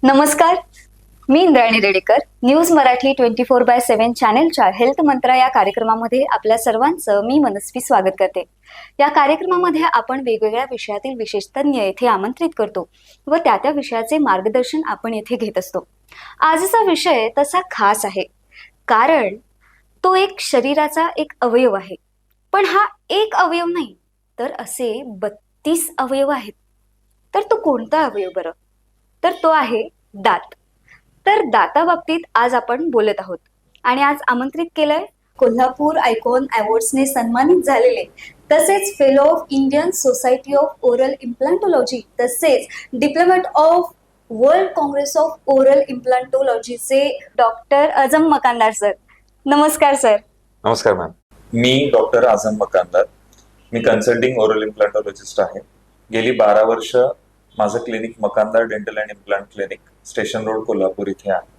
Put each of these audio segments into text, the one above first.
नमस्कार, मी Indrayani Redekar. News Marathi 24/7 चॅनेलच्या health मंत्रा या कार्यक्रमामध्ये आपल्या सर्वांचं मी मनस्वी स्वागत करते. या कार्यक्रमामध्ये आपण वेगवेगळ्या विषयातील विशेष तज्ञ येथे आमंत्रित करतो व त्या विषयाचे मार्गदर्शन आपण येथे घेत असतो. आजचा विषय तसा खास आहे, कारण तो एक शरीराचा एक अवयव आहे. पण हा एक अवयव नाही, तर असे 32 अवयव आहेत. तर तो कोणता अवयव बरं? तर तो आहे दात. तर दाताबाबतीत आज आपण बोलत आहोत आणि आज आमंत्रित केलंय कोल्हापूर आयकॉन अवॉर्ड्सने सन्मानित झालेले, तसेच fellow of Indian society of oral implantology, तसेच diplomat of world congress of oral इम्प्लांटोलॉजीचे डॉक्टर आझम मकानदार सर. नमस्कार सर. नमस्कार मॅम. मी डॉक्टर आझम मकानदार. मी कन्सल्टिंग ओरल इम्प्लांटोलॉजिस्ट आहे. गेली 12 वर्ष माझं clinic Makandar dental and implant clinic, station road, Kolhapur इथे आहे.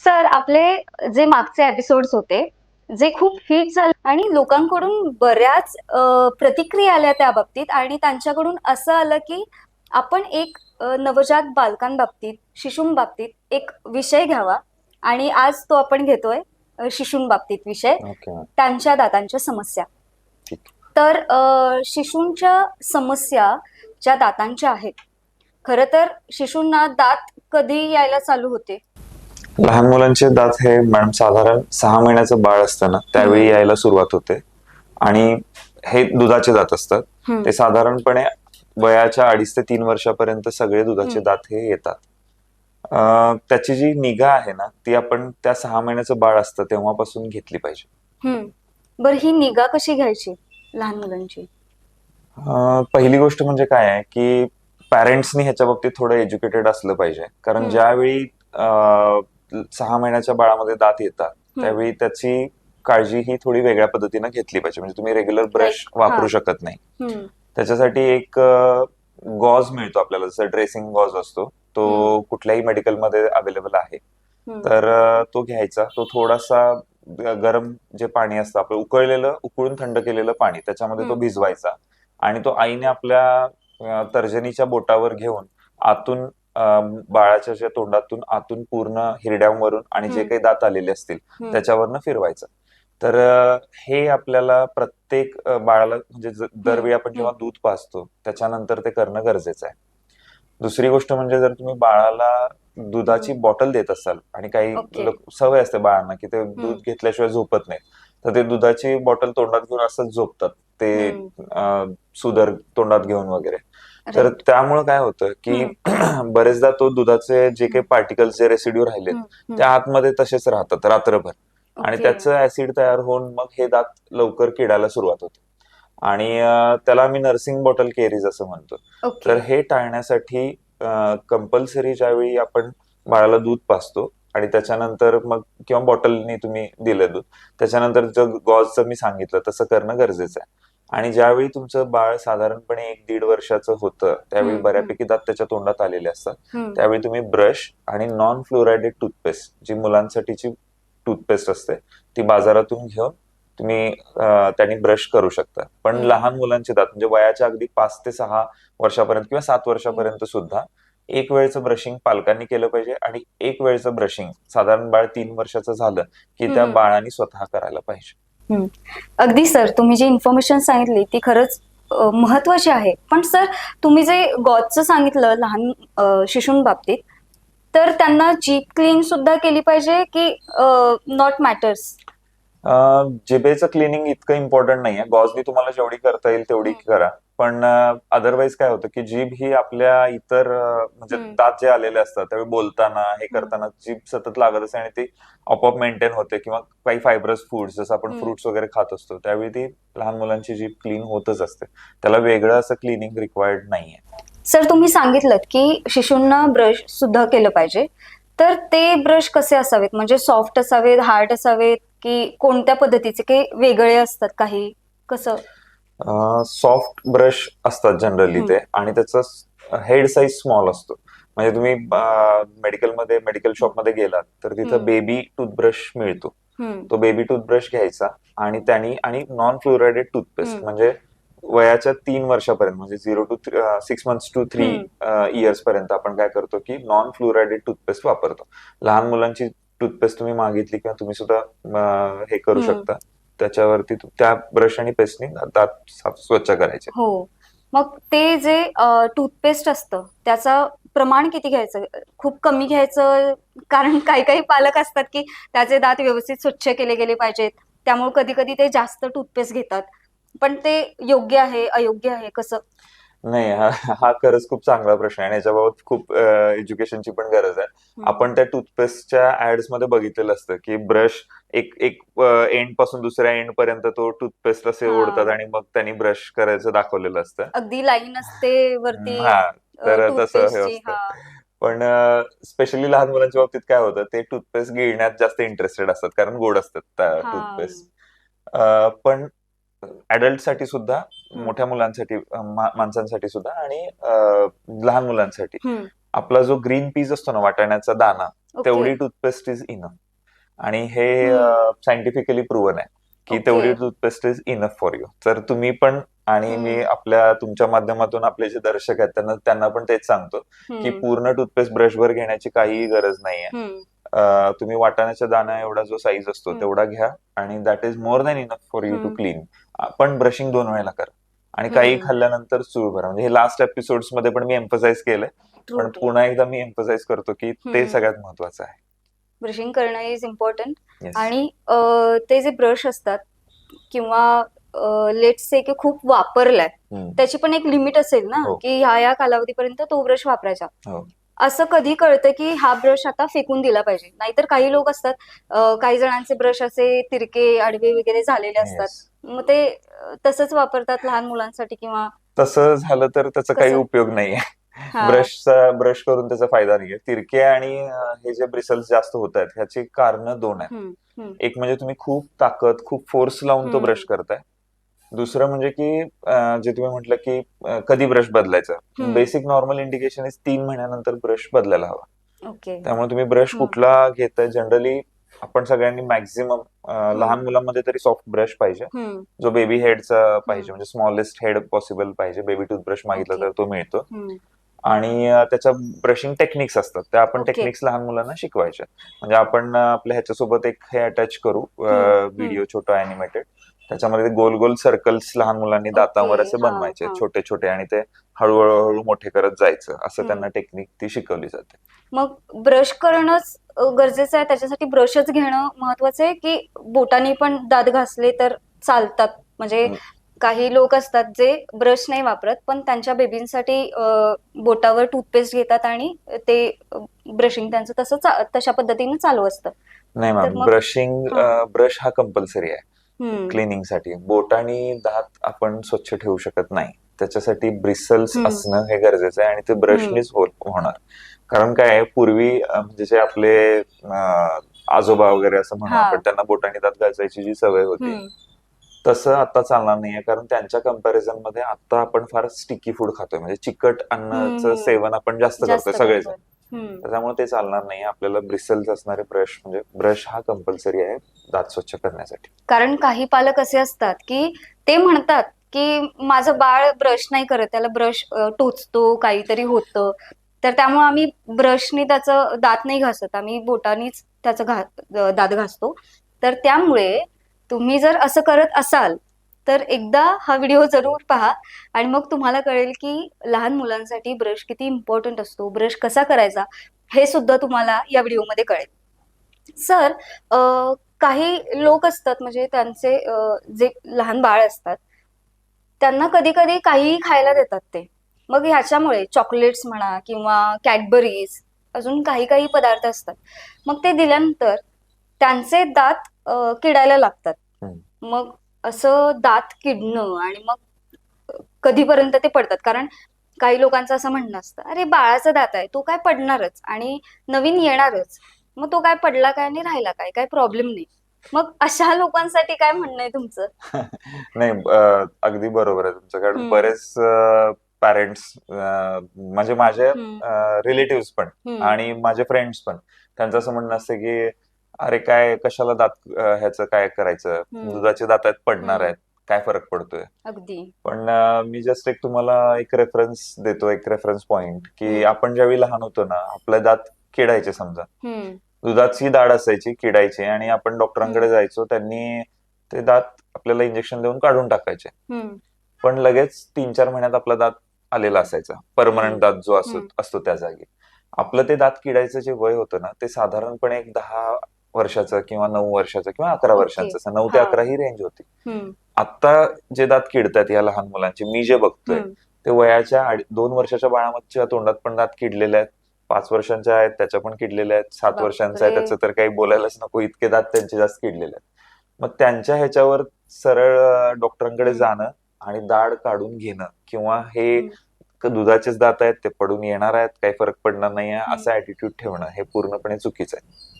सर, आपले जे मागचे एपिसोड्स होते, जे खूप हिट झाले आणि लोकांकडून बऱ्याच प्रतिक्रिया आल्या त्या बाबतीत, आणि त्यांच्याकडून असं आलं की आपण एक नवजात बालकांबाबतीत, शिशूंबाबतीत एक विषय घ्यावा, आणि आज तो आपण घेतोय शिशूंबाबतीत विषय, त्यांच्या दातांच्या समस्या. तर शिशूंच्या समस्या ज्या दातांच्या आहेत, खरं तर शिशूंना दात कधी यायला चालू होते? लहान मुलांचे दात हे मॅडम साधारण 6 महिन्याचं बाळ असताना त्यावेळी यायला सुरुवात होते, आणि हे दुधाचे दात असतात. ते साधारणपणे वयाच्या 2.5 ते 3 वर्षापर्यंत सगळे दुधाचे दात हे येतात. त्याची जी निगा आहे ना, ती आपण त्या 6 महिन्याचं बाळ असतं तेव्हापासून घेतली पाहिजे. बरं, ही निगा कशी घ्यायची लहान मुलांची? पहिली गोष्ट म्हणजे काय आहे की पॅरेंट्सनी ह्याच्या बाबतीत थोडं एज्युकेटेड असलं पाहिजे, कारण ज्यावेळी 6 महिन्याच्या बाळामध्ये दात येतात त्यावेळी त्याची काळजी ही थोडी वेगळ्या पद्धतीने घेतली पाहिजे. म्हणजे तुम्ही रेग्युलर ब्रश वापरू शकत नाही. त्याच्यासाठी एक गॉज मिळतो आपल्याला, जसं ड्रेसिंग गॉज असतो, तो कुठल्याही मेडिकलमध्ये अवेलेबल आहे. तर तो घ्यायचा. तो थोडासा गरम जे पाणी असतं आपलं उकळून थंड केलेलं पाणी, त्याच्यामध्ये तो भिजवायचा, आणि तो आईने आपल्या तर्जनीच्या बोटावर घेऊन आतून बाळाच्या ज्या तोंडातून आतून पूर्ण हिरड्यांवरून आणि जे काही दात आलेले असतील त्याच्यावरनं फिरवायचं. तर हे आपल्याला प्रत्येक बाळाला, म्हणजे दरवेळी आपण जेव्हा दूध पाजतो त्याच्यानंतर ते करणं गरजेचं आहे. दुसरी गोष्ट म्हणजे, जर तुम्ही बाळाला दुधाची बॉटल देत असाल, आणि काही सवय असते बाळांना की ते दूध घेतल्याशिवाय झोपत नाही, तर ते दुधाची बॉटल तोंडात घेऊन असंच झोपतात, ते सुदर तोंडात घेऊन वगैरे. तर त्यामुळे काय होतं की बरेचदा तो दुधाचे जे काही पार्टिकल्स, जे रेसिड्यू राहिलेत, त्या आतमध्ये तसेच राहतात रात्रभर, आणि त्याचं ऍसिड तयार होऊन मग हे दात लवकर किडायला सुरुवात होते, आणि त्याला आम्ही नर्सिंग बॉटल केरीज असं म्हणतो. तर हे टाळण्यासाठी कंपल्सरी ज्यावेळी आपण बाळाला दूध पाजतो आणि त्याच्यानंतर मग किंवा बॉटलनी तुम्ही दिलं दूध, त्याच्यानंतर गॉजचं मी सांगितलं तसं करणं गरजेचं आहे. आणि ज्यावेळी तुमचं बाळ साधारणपणे 1-1.5 वर्षाचं होतं त्यावेळी बऱ्यापैकी दात त्याच्या तोंडात आलेले असतात. त्यावेळी तुम्ही ब्रश आणि नॉन फ्लोरायडेड टूथपेस्ट, जी मुलांसाठीची टूथपेस्ट असते, ती बाजारातून घेऊन तुम्ही त्यांनी ब्रश करू शकता. पण लहान मुलांचे दात म्हणजे वयाच्या अगदी 5 ते 6 वर्षापर्यंत किंवा 7 वर्षापर्यंत सुद्धा एक वेळचं ब्रशिंग पालकांनी केलं पाहिजे आणि एक वेळचं ब्रशिंग साधारण बाळ 3 वर्षाचं झालं की त्या बाळाने स्वतः करायला पाहिजे. अगदी सर, तुम्ही जी इन्फॉर्मेशन सांगितली ती खरंच महत्वाची आहे. पण सर, तुम्ही जे गॉजचं सांगितलं लहान शिशूंबाबतीत, तर त्यांना जीभ क्लीन सुद्धा केली पाहिजे की नॉट मॅटर्स? जिभेचं क्लिनिंग इतकं इम्पॉर्टंट नाहीये. गॉजनी तुम्हाला जेवढी करता येईल तेवढी करा. पण अदरवाईज काय होतं की जीभ ही आपल्या इतर म्हणजे दात जे आलेले असतात त्यावेळी बोलताना हे करताना जीभ सतत लागत असते आणि ती आपोआप मेंटेन होते. किंवा काही फायब्रस फूड्स जसं आपण फ्रुट्स वगैरे खात असतो त्यावेळी ती लहान मुलांची जीभ क्लीन होतच असते. त्याला वेगळं असं क्लिनिंग रिक्वायर्ड नाहीये. सर, तुम्ही सांगितलं की शिशूंना ब्रश सुद्धा केलं पाहिजे, तर ते ब्रश कसे असावेत? म्हणजे सॉफ्ट असावेत, हार्ड असावेत की कोणत्या पद्धतीचे, की वेगळे असतात काही, कसं? सॉफ्ट ब्रश असतात जनरली ते, आणि त्याचा हेड साईज स्मॉल असतो. म्हणजे तुम्ही मेडिकल शॉपमध्ये गेलात तर तिथं बेबी टूथब्रश मिळतो. तो बेबी टूथब्रश घ्यायचा आणि नॉन फ्लोरायडेड टूथपेस्ट म्हणजे वयाच्या 3 वर्षापर्यंत म्हणजे 0 to 6 months to 3 years पर्यंत आपण काय करतो की नॉन फ्लोरायडेड टूथपेस्ट वापरतो. लहान मुलांची टूथपेस्ट तुम्ही मागितली किंवा तुम्ही सुद्धा हे करू शकता, त्याच्यावरती त्या ब्रश आणि पेस्टने दात स्वच्छ करायचे. हो. मग ते जे टूथपेस्ट असतं त्याचं प्रमाण किती घ्यायचं? खूप कमी घ्यायचं? कारण काही काही पालक असतात की त्याचे दात व्यवस्थित स्वच्छ केले गेले पाहिजेत, त्यामुळे कधी कधी ते जास्त टूथपेस्ट घेतात. पण ते योग्य आहे, अयोग्य आहे, कसं? नाही, हा खरंच खूप चांगला प्रश्न आहे आणि याच्याबाबत खूप एज्युकेशनची पण गरज आहे. आपण त्या टूथपेस्टच्या ऍड्स मध्ये बघितलेलं असतं की ब्रश एक एक एंड पासून दुसऱ्या एंड पर्यंत तो टूथपेस्ट असे ओढतात आणि मग त्यांनी ब्रश करायचं दाखवलेलं असतं. अगदी लाईन असते वरती हा, तर तसं हे टूथपेस्टची. असतं. पण स्पेशली लहान मुलांच्या बाबतीत काय होतं, ते टूथपेस्ट गिळण्यात जास्त इंटरेस्टेड असतात कारण गोड असतात टूथपेस्ट. पण अडल्ट साठी सुद्धा, मोठ्या मुलांसाठी, माणसांसाठी सुद्धा आणि लहान मुलांसाठी आपला जो ग्रीन पीस असतो ना, वाटाण्याचा दाना, तेवढी टूथपेस्ट इज इनफ. आणि हे सायंटिफिकली प्रूव्हन आहे की तेवढी toothpaste is enough for you. तर तुम्ही पण आणि मी तुमच्या माध्यमातून आपले जे दर्शक आहेत त्यांना पण तेच सांगतो की पूर्ण टूथपेस्ट ब्रशभर घेण्याची काहीही गरज नाहीये. तुम्ही वाटाण्याच्या दाना एवढा जो साईज असतो तेवढा घ्या आणि that is more than enough for you to clean. पण ब्रशिंग 2 वेळेला करा आणि काही खाल्ल्यानंतर चूळ भरा. म्हणजे हे लास्ट एपिसोड्स मध्ये पण मी एम्फसाइज केलंय, पण पुन्हा एकदा मी एम्फसाइज करतो की ते सगळ्यात महत्वाचं आहे. ब्रशिंग करणं इज इम्पॉर्टंट. आणि ते जे ब्रश असतात किंवा लेट्स से की खूप वापरलाय, त्याची पण एक लिमिट असेल ना, की ह्या कालावधीपर्यंत तो ब्रश वापरायचा. असं कधी कळतं की हा ब्रश आता फेकून दिला पाहिजे? नाहीतर काही लोक असतात, काही जणांचे ब्रश असे तिरके आडवे वगैरे झालेले असतात, मग ते तसंच वापरतात लहान मुलांसाठी. किंवा तसं झालं तर त्याचा काही उपयोग नाहीये. ब्रश करून त्याचा फायदा नाहीये. तिरके आणि हे जे ब्रिसल्स जास्त होत आहेत ह्याची कारण 2 आहेत. एक म्हणजे तुम्ही खूप ताकद, खूप फोर्स लावून तो ब्रश करताय. दुसरं म्हणजे की जे तुम्ही म्हटलं की कधी ब्रश बदलायचा. बेसिक नॉर्मल इंडिकेशन इज 3 महिन्यानंतर ब्रश बदलायला हवा. त्यामुळे तुम्ही ब्रश कुठला घेताय, जनरली आपण सगळ्यांनी मॅक्झिमम लहान मुलांमध्ये तरी सॉफ्ट ब्रश पाहिजे, जो बेबी हेडचा पाहिजे, म्हणजे स्मॉलेस्ट हेड पॉसिबल पाहिजे. बेबी टूथब्रश मागितला तर तो मिळतो. आणि त्याच्या ब्रशिंग टेक्निक्स असतात, त्या आपण टेक्निक्स लहान मुलांना शिकवायच्या. म्हणजे आपण आपल्या ह्याच्यासोबत एक हे अटॅच करू व्हिडिओ छोटा अॅनिमेटेड, त्याच्यामध्ये गोल गोल सर्कल्स लहान मुलांनी दातांवर असे बनवायचे छोटे छोटे आणि ते हळूहळू मोठे करत जायचं, असं त्यांना टेक्निक ती शिकवली जाते. मग ब्रश करणंच गरजेचं आहे, त्याच्यासाठी ब्रशच घेणं महत्वाचं आहे की बोटाने पण दात घासले तर चालतात? म्हणजे काही लोक असतात जे ब्रश नाही वापरत पण त्यांच्या बेबींसाठी बोटावर टूथपेस्ट घेतात आणि ते ब्रशिंग त्यांचं तशा पद्धतीने चालू असतं. नाही मॅम, ब्रश हा कंपल्सरी आहे क्लिनिंग साठी. बोटाने दात आपण स्वच्छ ठेवू शकत नाही, त्याच्यासाठी ब्रिसल्स असणं हे गरजेचं आहे आणि ते ब्रशनीच होणार. कारण काय आहे, पूर्वी म्हणजे जे आपले आजोबा वगैरे असं म्हणू हा. आपण, त्यांना बोटाने दात घासायची जी सवय होती, हम्म. तसं आता चालणार नाहीये. कारण त्यांच्या कंपॅरिझन मध्ये आता आपण फार स्टिकी फूड खातोय, म्हणजे चिकट अन्नाचं हम्म. सेवन आपण जास्त करतोय जास्त सगळेजण. करतोय. हम्म. त्याच्यामुळे ते चालणार नाही. आपल्याला ब्रिसल्स असणारे ब्रश, म्हणजे ब्रश हा कंपल्सरी आहे दात स्वच्छ करण्यासाठी. कारण काही पालक असे असतात की ते म्हणतात की माझं बाळ ब्रश नाही करत, त्याला ब्रश टोचतो, काहीतरी होतं, तर त्यामुळे आम्ही ब्रशनी त्याचं दात नाही घासत, आम्ही बोटानीच त्याचं दात घासतो. तर त्यामुळे तुम्ही जर असं करत असाल तर एकदा हा व्हिडिओ जरूर पहा आणि मग तुम्हाला कळेल की लहान मुलांसाठी ब्रश किती इम्पॉर्टंट असतो, ब्रश कसा करायचा हे सुद्धा तुम्हाला या व्हिडिओमध्ये कळेल. सर, काही लोक असतात म्हणजे त्यांचे जे लहान बाळ असतात त्यांना कधी कधी काहीही खायला देतात ते, मग ह्याच्यामुळे चॉकलेट्स म्हणा किंवा कॅडबरीज, अजून काही काही पदार्थ असतात, मग ते दिल्यानंतर त्यांचे दात किडायला लागतात. हम्म. मग असं दात किडणं आणि मग कधीपर्यंत ते पडतात, कारण काही लोकांचं असं म्हणणं असतं अरे बाळाचा दात आहे तो काय पडणारच आणि नवीन येणारच, मग तो काय पडला काय आणि राहिला काय, काय प्रॉब्लेम नाही. मग अशा लोकांसाठी काय म्हणणं आहे तुमचं? नाही, अगदी बरोबर आहे तुमचं. कारण हम्म. बरेच पॅरेंट्स, म्हणजे माझे हम्म. रिलेटिव्ह पण हम्म. आणि माझे फ्रेंड्स पण, त्यांचं असं म्हणणं असतं की अरे काय कशाला दात ह्याचं काय करायचं, हम्म. दुधाचे दात आहेत, पडणार हम्म. आहेत, काय फरक पडतोय. अगदी. पण मी जस्ट एक तुम्हाला एक रेफरन्स देतो, एक रेफरन्स पॉइंट, की हम्म. आपण ज्यावेळी लहान होतो ना, आपले दात किडायचे समजा, हम्म. दुधाची दाढ असायची, किडायची, आणि आपण डॉक्टरांकडे हम्म. जायचो, त्यांनी ते दात आपल्याला इंजेक्शन देऊन काढून टाकायचे. हम्म. पण लगेच 3-4 महिन्यात आपला दात आलेला असायचा, परमनंट दात जो असतो त्या जागी. आपलं ते दात किडायचं जे वय होतं ना, ते साधारणपणे एक 10 वर्षाचं किंवा 9 वर्षाचं किंवा 11 ओके. वर्षाचं, असं 9 ते हा. 11 ही रेंज होती. हम्म. आता जे दात किडतात या लहान मुलांचे, मी जे बघतोय, हम्म. ते वयाच्या 2 वर्षाच्या बाळाच्या तोंडात पण दात किडलेले आहेत, 5 वर्षांच्या आहेत त्याच्या पण किडलेल्या आहेत, 7 वर्षांचा आहे बापरे. त्याचं तर काही बोलायलाच नको, इतके दात त्यांचे जास्त किडलेले आहेत. मग त्यांच्या ह्याच्यावर सरळ डॉक्टरांकडे हम्म. जाणं आणि दाढ काढून घेणं, किंवा हे हम्म. दुधाचेच दात आहेत, ते पडून येणार आहेत, काही फरक पडणार नाही आहे, हम्म. असा ऍटिट्यूड ठेवणं हे पूर्णपणे चुकीचं आहे.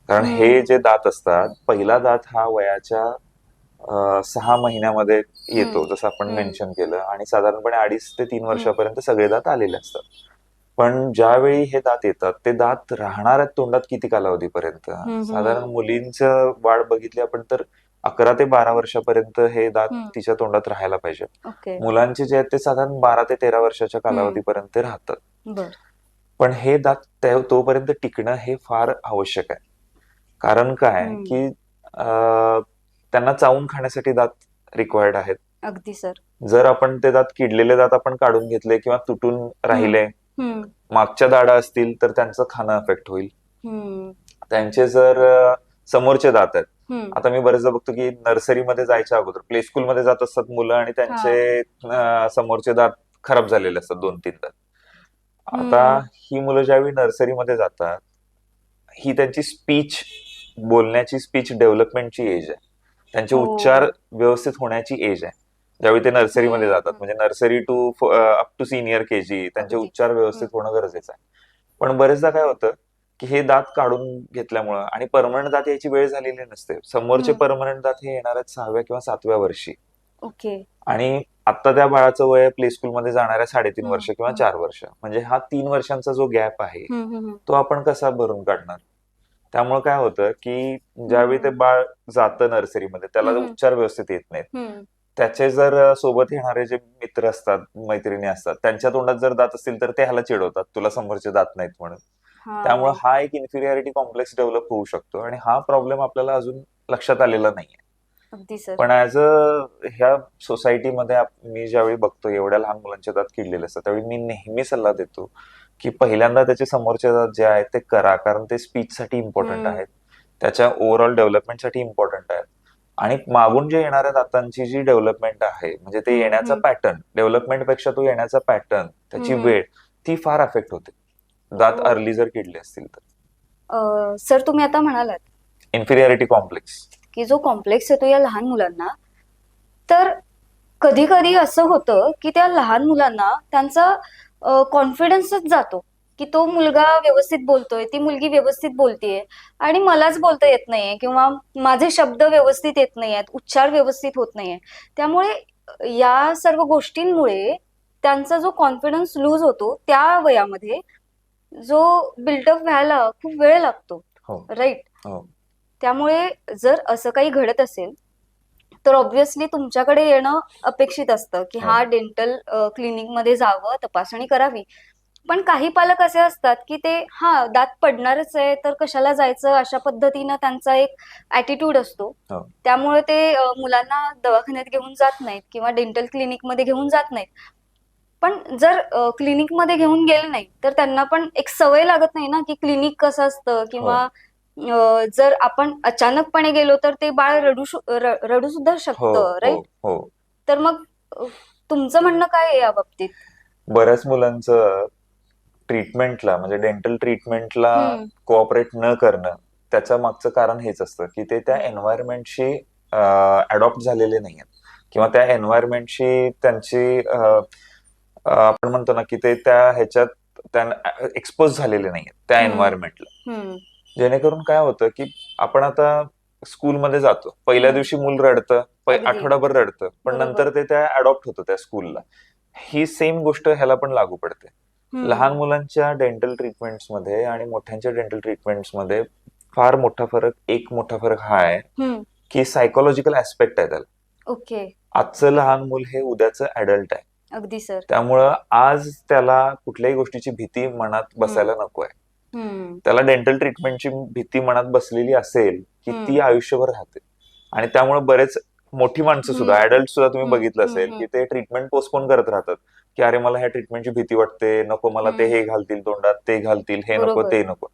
कारण हे हम्म. जे दात असतात, पहिला दात हा वयाच्या 6 महिन्यामध्ये येतो, हम्म. जसं आपण हम्म. मेन्शन केलं, आणि साधारणपणे 2.5 ते 3 हम्म. वर्षापर्यंत सगळे दात आलेले असतात. पण ज्यावेळी हे दात येतात, ते दात राहणार आहेत तोंडात किती कालावधीपर्यंत? हम्म. साधारण हम्म. मुलींचं वाढ बघितली आपण तर 11 ते 12 वर्षापर्यंत हे दात हम्म. तिच्या तोंडात राहायला पाहिजे. ओके. मुलांचे जे आहेत ते साधारण 12 ते 13 वर्षाच्या हम्म. कालावधीपर्यंत ते राहतात. बर. पण हे दात तोपर्यंत टिकणं हे फार आवश्यक आहे. कारण काय हम्म. की त्यांना चावून खाण्यासाठी दात रिक्वायर्ड आहेत. अगदी सर. जर आपण ते दात, किडलेले दात आपण काढून घेतले किंवा तुटून राहिले, हम्म. मागच्या दाढा असतील तर त्यांचं खाणं अफेक्ट होईल. हम्म. त्यांचे जर समोरचे दात आहेत, हम्म. आता मी बरेचदा बघतो की नर्सरीमध्ये जायच्या अगोदर प्ले स्कूलमध्ये जात असतात मुलं, आणि त्यांचे समोरचे दात खराब झालेले असतात, 2-3 दात. आता हम्म. ही मुलं ज्यावेळी नर्सरीमध्ये जातात, ही त्यांची स्पीच, बोलण्याची, स्पीच डेव्हलपमेंटची एज आहे, त्यांचे हो. उच्चार व्यवस्थित होण्याची एज आहे ज्यावेळी ते नर्सरीमध्ये जातात. हम्म. म्हणजे nursery to up to senior KG त्यांचे अगदी. उच्चार व्यवस्थित होणं गरजेचं आहे. पण बरेचदा काय होतं की हे दात काढून घेतल्यामुळं, आणि परमनंट दात यायची वेळ झालेली नसते, समोरचे हम्म. परमनंट दात हे येणार आहेत 6व्या किंवा 7व्या वर्षी, ओके. आणि आता त्या बाळाचं वय प्ले स्कूलमध्ये जाणाऱ्या 3.5 वर्ष किंवा हम्म. 4 वर्ष, म्हणजे हा 3 वर्षांचा जो गॅप आहे हम्म. तो आपण कसा भरून काढणार? त्यामुळे काय होतं की ज्यावेळी ते बाळ जातं नर्सरीमध्ये, त्याला हम्म. उच्चार व्यवस्थित येत नाहीत. हम्म. त्याचे जर सोबत येणारे जे मित्र असतात, मैत्रिणी असतात, त्यांच्या तोंडात जर दात असतील तर ते ह्याला चिडवतात, तुला समोरचे दात नाहीत म्हणून. त्यामुळे हा. हा एक इन्फिरियरिटी कॉम्प्लेक्स डेव्हलप होऊ शकतो, आणि हा प्रॉब्लेम आपल्याला अजून लक्षात आलेला नाहीये. अगदी सर. पण ऍज ह्या सोसायटीमध्ये मी ज्यावेळी बघतो एवढ्या लहान मुलांचे दात किडलेले असतात, त्यावेळी मी नेहमी सल्ला देतो की पहिल्यांदा त्याचे समोरचे दात जे आहेत ते करा, कारण ते स्पीच साठी इम्पॉर्टंट आहेत, त्याच्या ओव्हरऑल डेव्हलपमेंटसाठी इम्पॉर्टंट आहेत. आणि मागून जे येणाऱ्या दातांची जी डेव्हलपमेंट आहे, म्हणजे ते येण्याचा पॅटर्न, डेव्हलपमेंट पेक्षा तो येण्याचा पॅटर्न, त्याची वेळ, ती फार अफेक्ट होते दात अर्ली जर किडले असतील तर. सर, तुम्ही आता म्हणालात इन्फिरियरिटी कॉम्प्लेक्स की जो कॉम्प्लेक्स येतो या लहान मुलांना, तर कधी कधी असं होतं की त्या लहान मुलांना त्यांचा कॉन्फिडन्सच जातो, की तो मुलगा व्यवस्थित बोलतोय, ती मुलगी व्यवस्थित बोलतीये आणि मलाच बोलता येत नाहीये किंवा माझे शब्द व्यवस्थित येत नाहीयेत, उच्चार व्यवस्थित होत नाहीये. त्यामुळे या सर्व गोष्टींमुळे त्यांचा जो कॉन्फिडन्स लूज होतो त्या वयामध्ये, जो बिल्डअप व्हायला खूप वेळ लागतो. हो राईट? हो त्यामुळे जर असं काही घडत असेल तर ऑब्व्हियसली तुमच्याकडे येणं अपेक्षित असतं की हो हा डेंटल क्लिनिकमध्ये जावं, तपासणी करावी. पण काही पालक असे असतात की ते दात पडणारच आहे तर कशाला जायचं, अशा पद्धतीनं त्यांचा एक ऍटिट्यूड असतो. हो त्यामुळे ते मुलांना दवाखान्यात घेऊन जात नाहीत किंवा डेंटल क्लिनिकमध्ये घेऊन जात नाहीत. पण जर क्लिनिकमध्ये घेऊन गेले नाही तर त्यांना पण एक सवय लागत नाही ना की क्लिनिक कसं असतं हो किंवा जर आपण अचानकपणे गेलो तर ते बाळ रडू सुद्धा हो शकतं. हो राईट? हो तर मग तुमचं म्हणणं काय आहे या बाबतीत? बऱ्याच मुलांचं ट्रीटमेंटला म्हणजे डेंटल ट्रीटमेंटला हम्म. कोऑपरेट न करणं त्याच्या मागचं कारण हेच असतं की ते त्या हम्म. एन्व्हायरमेंटशी अडॉप्ट झालेले नाही आहेत किंवा त्या एन्व्हायरमेंटशी त्यांची आपण म्हणतो ना की ते त्या ह्याच्यात त्यांना एक्सपोज झालेले नाही आहेत त्या हम्म. एन्व्हायरमेंटला. हम्म. जेणेकरून काय होतं की आपण आता स्कूलमध्ये जातो, पहिल्या हम्म. दिवशी मूल रडतं, अगदी आठवडाभर रडतं, पण बरोबर. नंतर ते त्या अडॉप्ट होतं त्या स्कूलला. ही सेम गोष्ट ह्याला पण लागू पडते. लहान हम्म. मुलांच्या डेंटल ट्रीटमेंट्समध्ये आणि मोठ्यांच्या डेंटल ट्रीटमेंट्समध्ये फार मोठा फरक, एक मोठा फरक हा आहे हम्म. की सायकोलॉजिकल ऍस्पेक्ट आहे त्याला. ओके. आजचं लहान मूल हे उद्याचं ऍडल्ट आहे. अगदी सर. त्यामुळं आज त्याला कुठल्याही गोष्टीची भीती मनात हम्म. बसायला नको आहे. हम्म. त्याला डेंटल ट्रीटमेंटची भीती मनात बसलेली असेल की ती आयुष्यभर राहते. आणि त्यामुळे बरेच मोठी माणसं सुद्धा, हम्म. ऍडल्ट सुद्धा तुम्ही हम्म. बघितलं हम्म. असेल हम्म. की ते ट्रीटमेंट पोस्टपोन करत राहतात की अरे मला ह्या ट्रीटमेंटची भीती वाटते, नको मला ते हे घालतील तोंडात, ते घालतील, हे नको बरोबर. ते नको.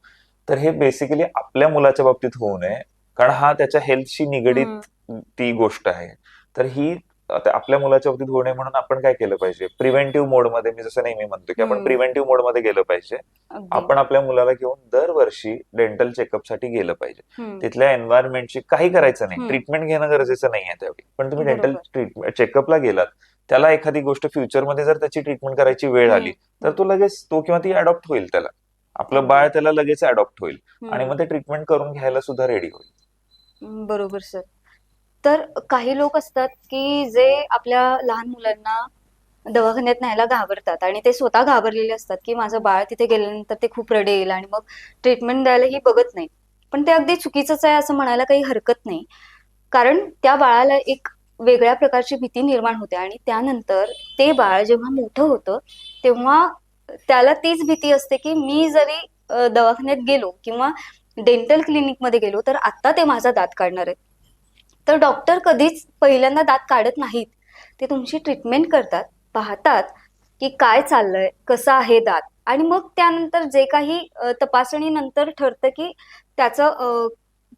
तर हे बेसिकली आपल्या मुलाच्या बाबतीत होऊ नये, कारण हा त्याच्या हेल्थशी निगडीत ती गोष्ट आहे. तर ही आता आपल्या मुलाच्या बाबतीत होऊ नये म्हणून आपण काय केलं पाहिजे, प्रिव्हेंटिव्ह मोडमध्ये, मी जसं नेहमी म्हणतो की आपण हम्म. प्रिव्हेंटिव्ह मोडमध्ये गेलं पाहिजे. अगदी. आपण आपल्या मुलाला घेऊन दरवर्षी डेंटल चेकअपसाठी गेलं पाहिजे. हम्म. तिथल्या एन्व्हायरमेंटची काही करायचं नाही, हम्म. ट्रीटमेंट घेणं गरजेचं नाही आहे त्यावेळी, पण तुम्ही डेंटल बरोबर. ट्रीटमेंट चेकअपला गेलात, त्याला एखादी गोष्ट फ्युचरमध्ये जर त्याची ट्रीटमेंट करायची वेळ आली तर तो लगेच, तो किंवा ती अडॉप्ट होईल, त्याला आपलं अगदी. बाळ त्याला लगेच अडॉप्ट होईल आणि हम्म. मग ते ट्रीटमेंट करून घ्यायला सुद्धा रेडी होईल. बरोबर सर. तर काही लोक असतात की जे आपल्या लहान मुलांना दवाखान्यात न्यायला घाबरतात आणि ते स्वतः घाबरलेले असतात की माझं बाळ तिथे गेल्यानंतर ते खूप रडेल आणि मग ट्रीटमेंट द्यायलाही बघत नाही. पण ते अगदी चुकीचंच आहे असं म्हणायला काही हरकत नाही. कारण त्या बाळाला एक वेगळ्या प्रकारची भीती निर्माण होते आणि त्यानंतर ते बाळ जेव्हा मोठं होतं तेव्हा त्याला तीच भीती असते की मी जरी दवाखान्यात गेलो किंवा डेंटल क्लिनिकमध्ये गेलो तर आता ते माझा दात काढणार आहेत. तर डॉक्टर कधीच पहिल्यांदा दात काढत नाहीत. ते तुमची ट्रीटमेंट करतात, पाहतात की काय चाललंय, कसं आहे दात आणि मग त्यानंतर जे काही तपासणीनंतर ठरतं की त्याचं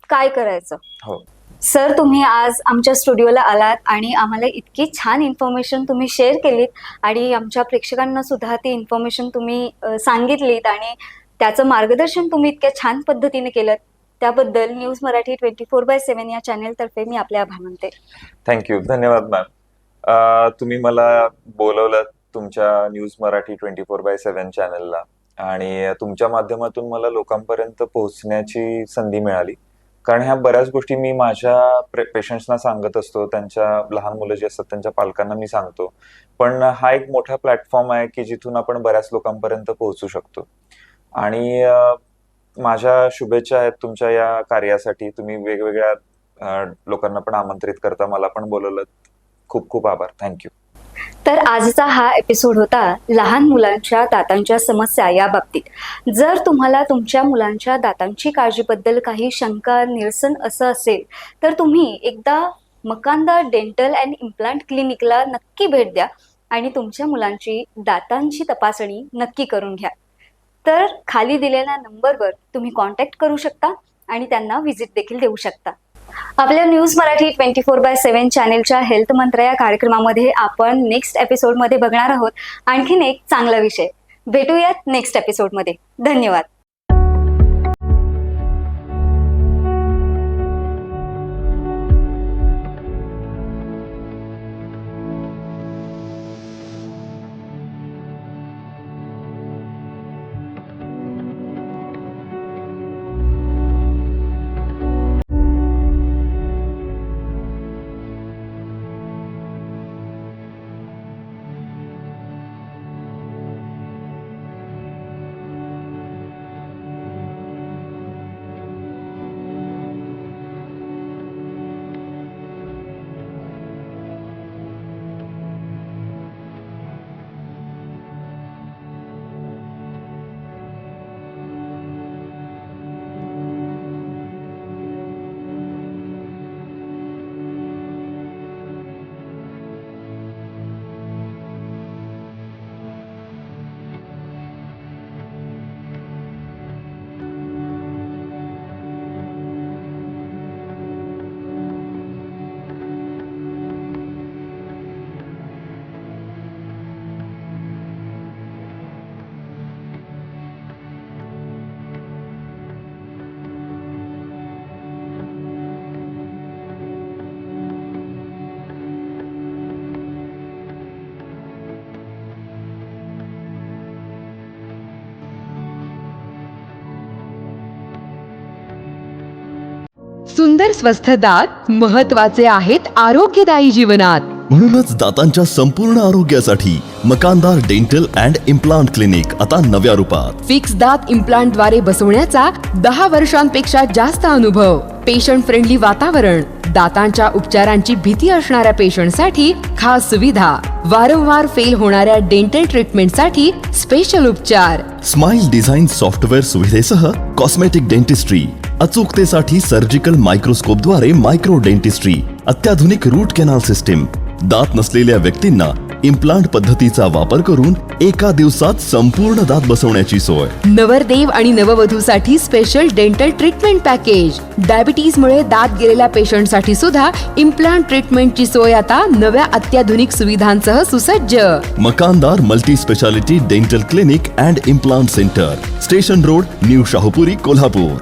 काय करायचं. हो, सर, तुम्ही आज आमच्या स्टुडिओला आलात आणि आम्हाला इतकी छान इन्फॉर्मेशन तुम्ही शेअर केलीत आणि आमच्या प्रेक्षकांना सुद्धा ती इन्फॉर्मेशन तुम्ही सांगितलीत आणि त्याचं मार्गदर्शन तुम्ही इतक्या छान पद्धतीने केलं. त्याबद्दल न्यूज मराठी 24/7 या चॅनेलतर्फे मी आपले आभार मानते. थँक्यू, धन्यवाद मॅम. तुम्ही मला बोलवलं तुमच्या न्यूज मराठी 24/7 चॅनलला आणि तुमच्या माध्यमातून मला लोकांपर्यंत पोहोचण्याची संधी मिळाली. कारण ह्या बऱ्याच गोष्टी मी माझ्या पेशंट्सना सांगत असतो, त्यांच्या लहान मुलं जी असतात त्यांच्या पालकांना मी सांगतो. पण हा एक मोठा प्लॅटफॉर्म आहे की जिथून आपण बऱ्याच लोकांपर्यंत पोहोचू शकतो. आणि माझ्या शुभेच्छा आहेत तुमच्या या कार्यासाठी. तुम्ही वेगवेगळ्या लोकांना पण आमंत्रित करता, मला पण बोलवलं. खूप खूप आभार. थँक्यू. तर आजचा हा एपिसोड होता लहान मुलांच्या दातांच्या समस्या या बाबतीत. जर तुम्हाला तुमच्या मुलांच्या दातांची काळजीबद्दल काही शंका, निरसन असं असेल तर तुम्ही एकदा मकांदा डेंटल अँड इम्प्लांट क्लिनिकला नक्की भेट द्या आणि तुमच्या मुलांची दातांची तपासणी नक्की करून घ्या. तर खाली दिलेल्या नंबरवर तुम्ही कॉन्टॅक्ट करू शकता आणि त्यांना व्हिजिट देखील देऊ शकता. आपल्या न्यूज मराठी 24/7 चॅनेलच्या हेल्थ मंत्र या कार्यक्रमामध्ये आपण नेक्स्ट एपिसोडमध्ये बघणार आहोत आणखीन एक चांगला विषय. भेटूयात नेक्स्ट एपिसोडमध्ये. धन्यवाद. सुंदर स्वस्थ दात महत्वाचे आहेत आरोग्यदायी जीवनात. म्हणूनच दातांच्या संपूर्ण आरोग्यासाठी Makandar dental and implant clinic आता नव्या रूपात. फिक्स दात इम्प्लांट द्वारे बसवण्याचा 10 वर्षांपेक्षा जास्त अनुभव, पेशंट फ्रेंडली वातावरण, दातांच्या उपचारांची भीती असणाऱ्या पेशंटसाठी खास सुविधा, वारंवार फेल होणाऱ्या डेंटल ट्रीटमेंटसाठी स्पेशल उपचार, स्माइल डिझाईन सॉफ्टवेअर सुविधेसह कॉस्मेटिक डेंटिस्ट्री, अचूकतेसाठी सर्जिकल मायक्रोस्कोप द्वारे मायक्रो डेंटिस्ट्री, अत्याधुनिक रूट कॅनल सिस्टीम, दात नसलेल्या व्यक्तींना इम्प्लांट पद्धतीचा वापर करून एका दिवसात संपूर्ण दात बसवण्याची सोय. नवरदेव आणि नववधूसाठी special dental treatment package, diabetes मुळे दात गेलेल्या पेशंटसाठी सुद्धा इम्प्लांट ट्रीटमेंटची सोय आता नव्या अत्याधुनिक सुविधांसह सुसज्ज. Makandar multi speciality dental clinic and implant centre, station road, new Shahupuri, Kolhapur.